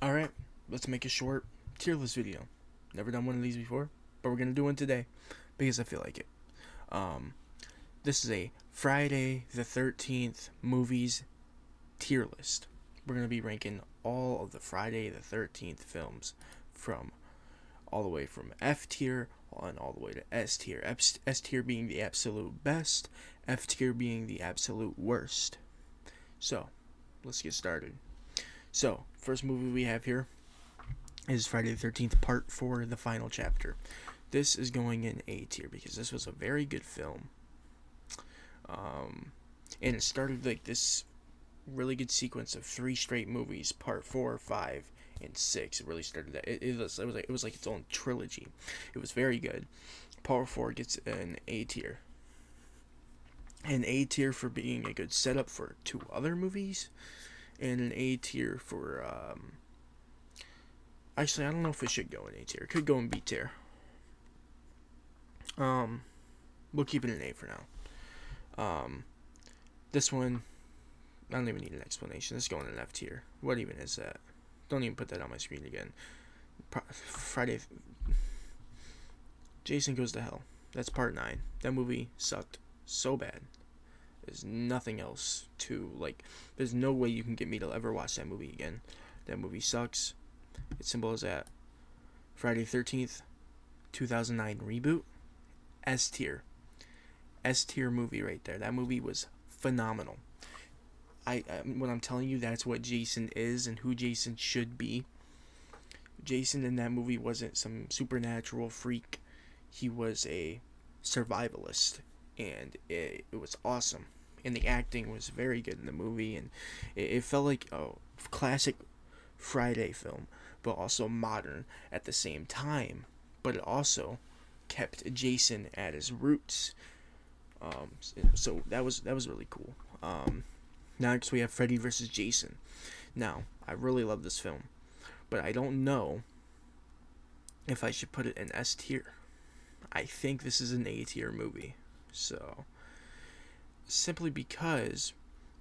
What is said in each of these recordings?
Alright, let's make a short tier list video. Never done one of these before, but we're gonna do one today because I feel like it. Um, this is a Friday the 13th movies tier list. We're gonna be ranking all of the Friday the 13th films from all the way from F tier on all the way to S tier. S tier being the absolute best, F tier being the absolute worst. So, let's get started. So, first movie we have here is Friday the 13th Part 4, the final chapter. This is going in A tier because this was a very good film. And it started like this really good sequence of three straight movies, Part 4, 5, and 6. It really started that. It was like its own trilogy. It was very good. Part 4 gets an A tier. An A tier for being a good setup for two other movies, and an A tier for actually, I don't know if it should go in A tier. It could go in B tier. Um, we'll keep it in A for now. This one, I don't even need an explanation. This is going in F tier. What even is that? Don't even put that on my screen again. Friday. Jason Goes to Hell. That's Part 9. That movie sucked so bad. There's nothing else to, like, there's no way you can get me to ever watch that movie again. That movie sucks. It's simple as that. Friday 13th, 2009 reboot. S tier. S tier movie right there. That movie was phenomenal. When I'm telling you that's what Jason is and who Jason should be. Jason in that movie wasn't some supernatural freak. He was a survivalist, and it was awesome. And the acting was very good in the movie, and it felt like a classic Friday film, but also modern at the same time. But it also kept Jason at his roots. So that was really cool. Next we have Freddy vs. Jason. Now, I really love this film, but I don't know if I should put it in S tier. I think this is an A tier movie. So, simply because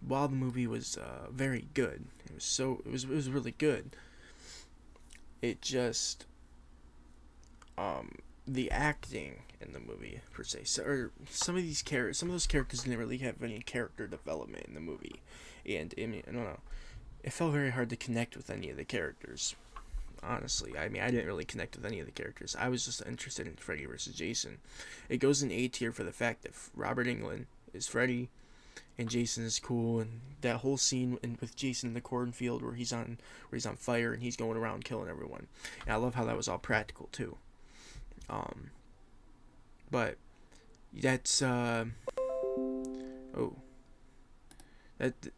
while the movie was very good, it was really good. It just the acting in the movie per se, or some of those characters didn't really have any character development in the movie, and I mean, I don't know, it felt very hard to connect with any of the characters. Honestly, I mean, I didn't really connect with any of the characters. I was just interested in Freddy vs. Jason. It goes in A tier for the fact that Robert Englund is Freddy, and Jason is cool, and that whole scene with Jason in the cornfield where he's on fire and he's going around killing everyone. And I love how that was all practical too. But that's oh,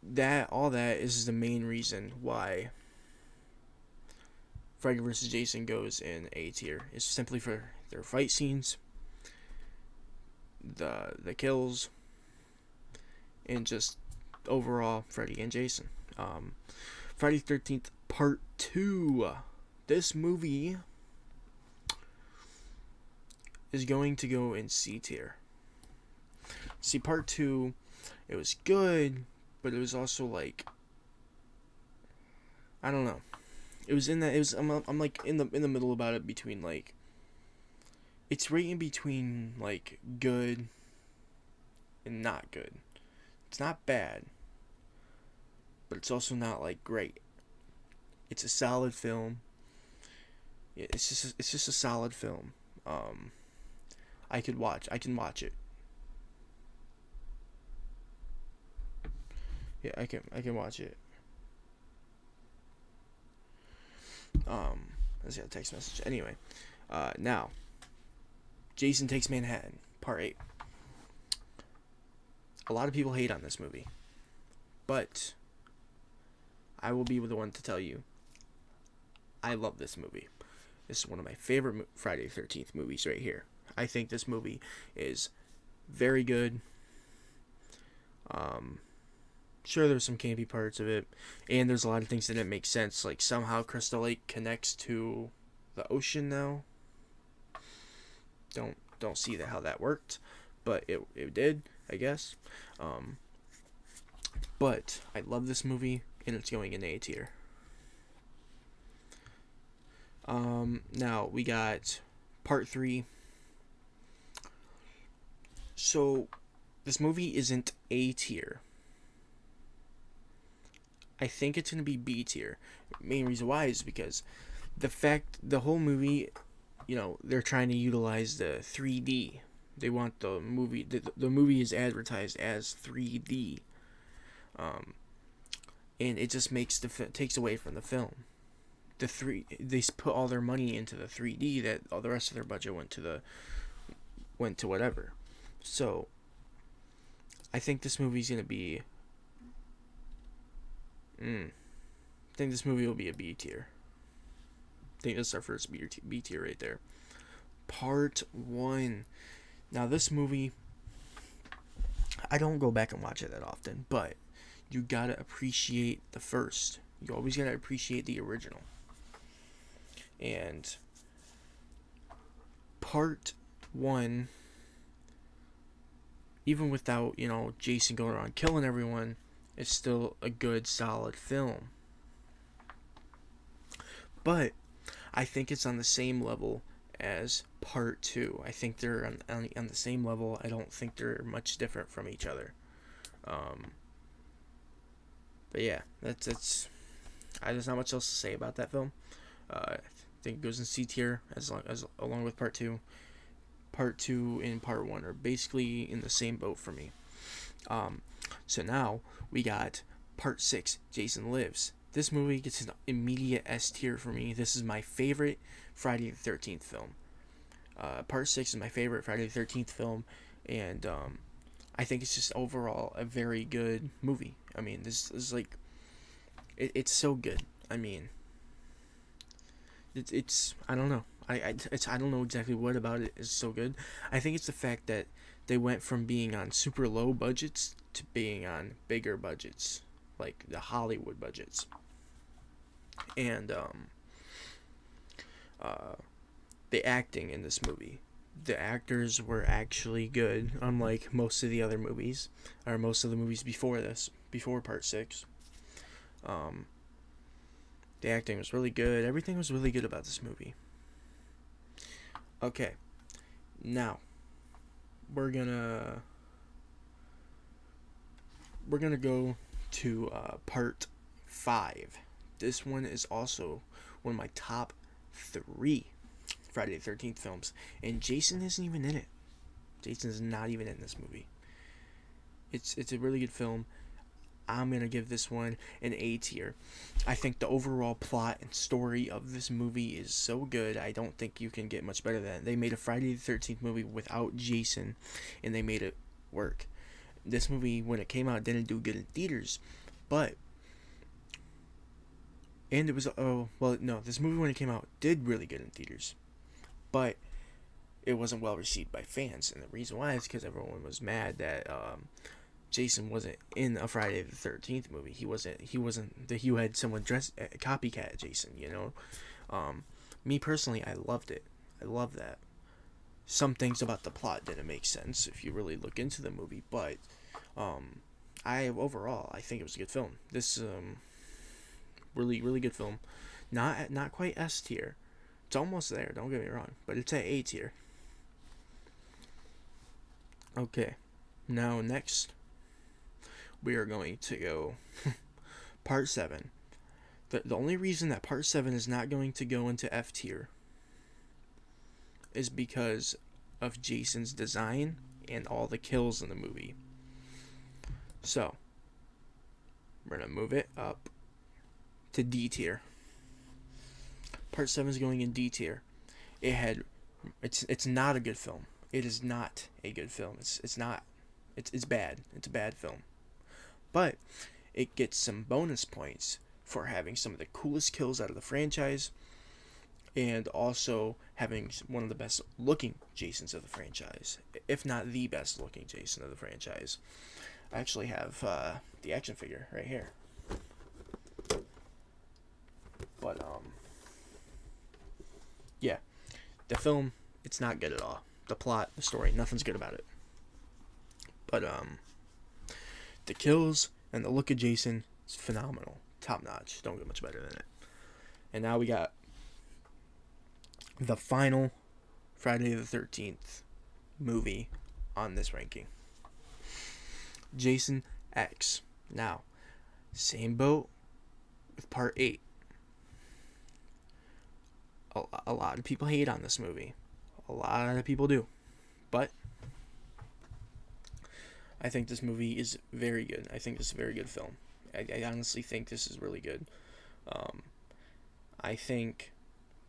that all that is the main reason why Freddy vs. Jason goes in A tier. It's simply for their fight scenes, the kills, and just overall Freddy and Jason. Friday 13th Part 2. This movie is going to go in C tier. See, Part 2, it was good, but it was also like, I don't know. It was in that, I'm like in the middle about it, between like, it's right in between like good and not good. It's not bad, but it's also not like great. It's a solid film. It's just a solid film. I can watch it. Yeah, I can watch it. Let's see a text message. Anyway, now Jason Takes Manhattan, Part 8. A lot of people hate on this movie, but I will be the one to tell you I love this movie. This is one of my favorite Friday the 13th movies right here. I think this movie is very good. Sure, there's some campy parts of it, and there's a lot of things that didn't make sense. Like, somehow Crystal Lake connects to the ocean now. Don't see how that worked, but it did, I guess. But I love this movie, and it's going in A tier. Now we got part 3. So this movie isn't A tier. I think it's gonna be B tier. Main reason why is because the whole movie, they're trying to utilize the 3D. They want the movie is advertised as 3D, and it just takes away from the film. They put all their money into the 3D, that all the rest of their budget went to whatever. So I think this movie's gonna be. I think this movie will be a B tier. I think that's our first B tier right there. Part 1. Now this movie, I don't go back and watch it that often, but you gotta appreciate the first. You always gotta appreciate the original. And part 1, even without, Jason going around killing everyone, is still a good, solid film. But I think it's on the same level as part 2. I think they're on the same level. I don't think they're much different from each other. But yeah, that's there's not much else to say about that film. I think it goes in C tier along with part 2. Part 2 and part 1 are basically in the same boat for me. So now we got part 6, Jason Lives. This movie gets an immediate S tier for me. This is my favorite Friday the 13th film. Part 6 is my favorite Friday the 13th film, and I think it's just overall a very good movie. I mean, this is like, it's so good. I mean, it's I don't know. I don't know exactly what about it is so good. I think it's the fact that they went from being on super low budgets to being on bigger budgets, like the Hollywood budgets. And the acting in this movie, the actors were actually good, unlike most of the other movies, or most of the movies before part 6. The acting was really good. Everything was really good about this movie. Okay, now we're gonna go to part 5. This one is also one of my top 3 Friday the 13th films, and Jason isn't even in it. Jason is not even in this movie. It's a really good film. I'm gonna give this one an A tier. I think the overall plot and story of this movie is so good. I don't think you can get much better than that. They made a Friday the 13th movie without Jason, and they made it work. This movie, when it came out, didn't do good in theaters, but and it was this movie when it came out did really good in theaters, but it wasn't well received by fans, and the reason why is because everyone was mad that Jason wasn't in a Friday the 13th movie. He wasn't that you had someone dress copycat Jason, me personally, I loved it. I love that. Some things about the plot didn't make sense if you really look into the movie, but I think it was a good film. This really, really good film. Not quite S tier. It's almost there, don't get me wrong, but it's at A tier. Okay. Now next we are going to go part 7. The only reason that part 7 is not going to go into F tier is because of Jason's design and all the kills in the movie. So we're gonna move it up to D tier. Part 7 is going in D tier. It's not a good film. It is not a good film. It's bad. It's a bad film. But it gets some bonus points for having some of the coolest kills out of the franchise, and also having one of the best looking Jasons of the franchise, if not the best looking Jason of the franchise. I actually have the action figure right here. But yeah, the film, it's not good at all. The plot, the story, nothing's good about it. But the kills and the look of Jason is phenomenal, top notch. Don't get much better than it. And now we got the final Friday the 13th movie on this ranking. Jason X. Now, same boat with part 8. A lot of people hate on this movie. A lot of people do. But I think this movie is very good. I think this is a very good film. I honestly think this is really good. I think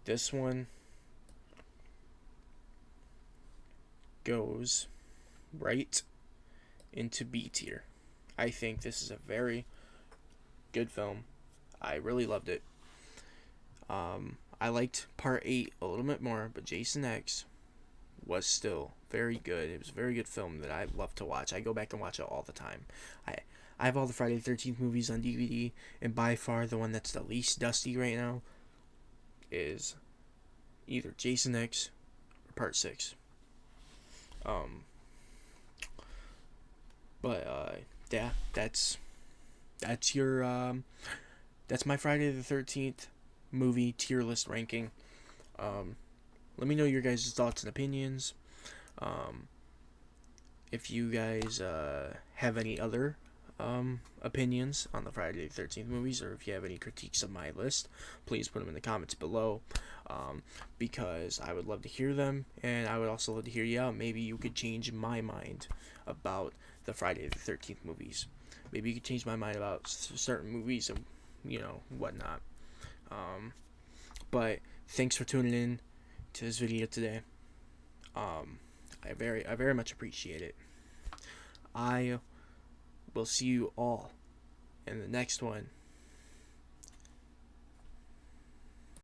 this one goes right into B tier. I think this is a very good film. I really loved it. I liked part 8 a little bit more, but Jason X was still very good. It was a very good film that I love to watch. I go back and watch it all the time. I have all the Friday the 13th movies on DVD, and by far the one that's the least dusty right now is either Jason X or Part 6. Yeah, that's your that's my Friday the 13th movie tier list ranking. Let me know your guys' thoughts and opinions. If you guys have any other opinions on the Friday the 13th movies, or if you have any critiques of my list, please put them in the comments below, because I would love to hear them, and I would also love to hear you out. Maybe you could change my mind about the Friday the 13th movies. Maybe you could change my mind about certain movies and, whatnot. But thanks for tuning in to this video today. I very much appreciate it. I will see you all in the next one